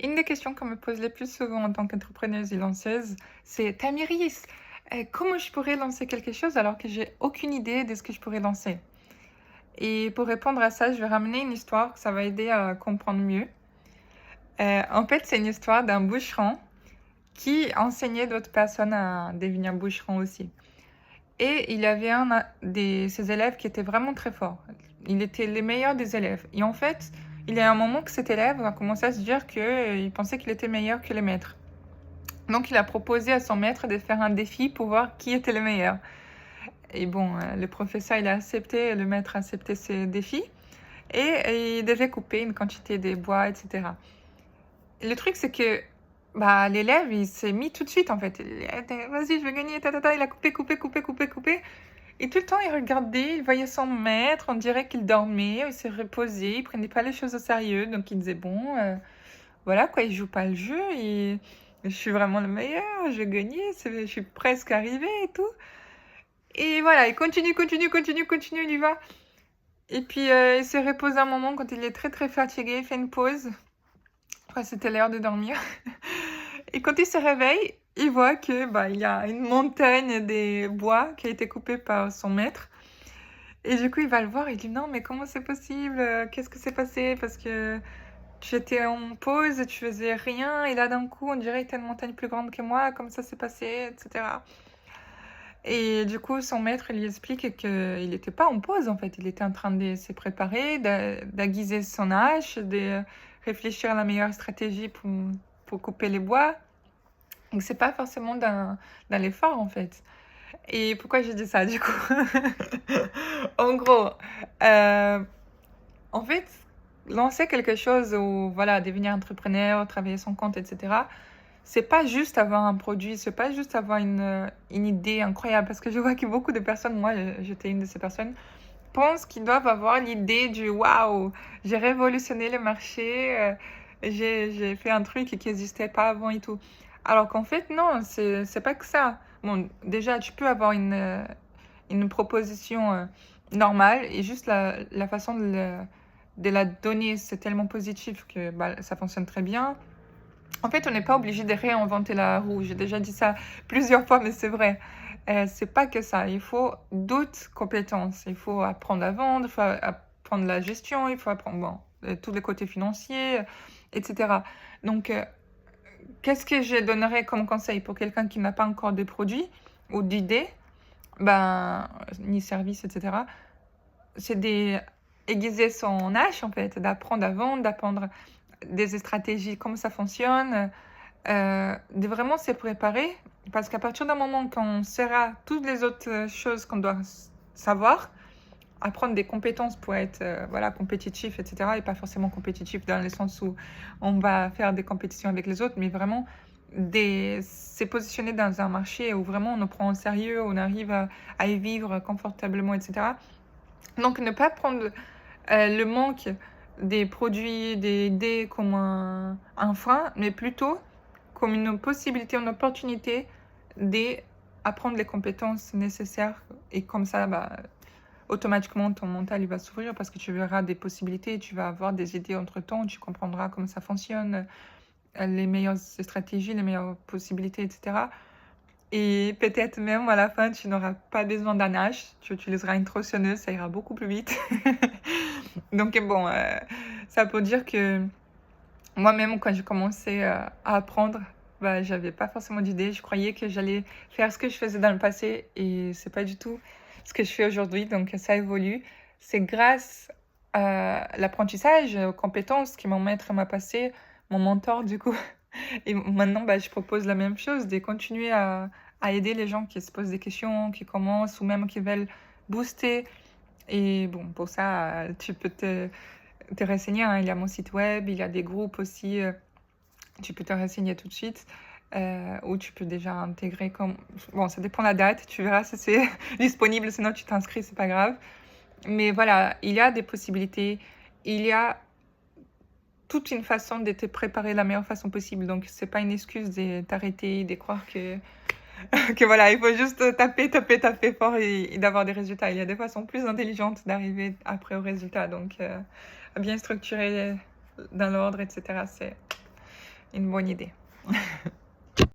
Une des questions qu'on me pose le plus souvent en tant qu'entrepreneuse et lanceuse, c'est: «Tamiris, comment je pourrais lancer quelque chose alors que j'ai aucune idée de ce que je pourrais lancer?» Et pour répondre à ça, je vais ramener une histoire, ça va aider à comprendre mieux. En fait, c'est une histoire d'un bûcheron qui enseignait d'autres personnes à devenir bûcheron aussi. Et il avait un de ses élèves qui était vraiment très fort. Il était le meilleur des élèves. Et en fait, il y a un moment que cet élève a commencé à se dire qu'il pensait qu'il était meilleur que le maître. Donc il a proposé à son maître de faire un défi pour voir qui était le meilleur. Et bon, le professeur, il a accepté, le maître a accepté ce défi et il devait couper une quantité de bois, et cetera. Le truc, c'est que, bah, l'élève, il s'est mis tout de suite, en fait. Il a été: «Vas-y, je vais gagner, ta ta ta». Il a coupé, coupé, coupé, coupé, coupé et tout le temps, il regardait, il voyait son maître, on dirait qu'il dormait, il s'est reposé, il prenait pas les choses au sérieux. Donc il disait: «Bon, voilà quoi, il joue pas le jeu et je suis vraiment le meilleur, je vais gagner, je suis presque arrivé et tout». Et voilà, il continue, continue, continue, continue, il y va. Et puis, il s'est reposé un moment quand il est très, très fatigué, il fait une pause. Après, c'était l'heure de dormir. Et quand il se réveille, il voit que, bah, il y a une montagne de bois qui a été coupée par son maître. Et du coup, il va le voir et il dit: «Non, mais comment c'est possible? Qu'est-ce que s'est passé? Parce que tu étais en pause et tu faisais rien et là, d'un coup, on dirait que tu as une montagne plus grande que moi, comment ça s'est passé?» et cetera. Et du coup, son maître lui explique qu'il était pas en pause, en fait. Il était en train de se préparer, d'aiguiser son hache, de réfléchir à la meilleure stratégie pour couper les bois. Donc c'est pas forcément dans l'effort, en fait. Et pourquoi j'ai dit ça, du coup? En gros, heu, en fait, lancer quelque chose ou voilà, devenir entrepreneur, travailler son compte et cetera, c'est pas juste avoir un produit, c'est pas juste avoir une idée incroyable. Parce que je vois que beaucoup de personnes, moi, j'étais une de ces personnes, pensent qu'ils doivent avoir l'idée du: «Waouh, j'ai révolutionné le marché, j'ai fait un truc qui n'existait pas avant et tout». Alors qu'en fait, non, c'est pas que ça. Bon, déjà, tu peux avoir une proposition, normale et juste la façon de la donner, c'est tellement positif que, bah, ça fonctionne très bien. En fait, on n'est pas obligé de réinventer la roue. J'ai déjà dit ça plusieurs fois, mais c'est vrai. C'est pas que ça. Il faut d'autres compétences. Il faut apprendre à vendre, il faut apprendre la gestion, il faut apprendre, bon, tous les côtés financiers, et cetera. Donc, qu'est-ce que je donnerais comme conseil pour quelqu'un qui n'a pas encore de produit ou d'idées? Ben, ni service, et cetera. C'est d'aiguiser son âge, en fait, d'apprendre à vendre, d'apprendre des stratégies, comment ça fonctionne, de vraiment se préparer. Parce qu'à partir d'un moment qu'on saura toutes les autres, choses qu'on doit savoir, apprendre des compétences pour être, voilà, compétitif et cetera et pas forcément compétitif dans le sens où on va faire des compétitions avec les autres, mais vraiment se positionner dans un marché où vraiment on nous prend au sérieux, on arrive à y vivre confortablement et cetera. Donc ne pas prendre, le manque des produits, des idées comme un frein, mais plutôt comme une possibilité, une opportunité d'apprendre les compétences nécessaires et comme ça, bah, automatiquement ton mental, il va s'ouvrir parce que tu verras des possibilités, tu vas avoir des idées entre-temps, tu comprendras comment ça fonctionne, les meilleures stratégies, les meilleures possibilités et cetera. Et peut-être même à la fin, tu n'auras pas besoin d'un hache, tu utiliseras une tronçonneuse, ça ira beaucoup plus vite. Donc bon, ça pour dire que moi-même, quand j'ai commencé, à apprendre, bah, j'avais pas forcément d'idée. Je croyais que j'allais faire ce que je faisais dans le passé et c'est pas du tout ce que je fais aujourd'hui, donc ça évolue. C'est grâce à l'apprentissage, aux compétences que mon maître m'a passé, mon mentor du coup et maintenant, bah, je propose la même chose, de continuer à aider les gens qui se posent des questions, qui commencent ou même qui veulent booster et bon, pour ça, tu peux te renseigner, hein. Il y a mon site web, il y a des groupes aussi, tu peux te renseigner tout de suite, ou tu peux déjà intégrer comme bon, ça dépend la date, tu verras si c'est disponible, sinon tu t'inscris, c'est pas grave. Mais voilà, il y a des possibilités, il y a toute une façon de te préparer de la meilleure façon possible. Donc c'est pas une excuse de t'arrêter, de croire que que voilà, il faut juste taper, taper, taper fort et d'avoir des résultats. Il y a des façons plus intelligentes d'arriver après au résultat. Donc bien structurer dans l'ordre et cetera, une bonne idée.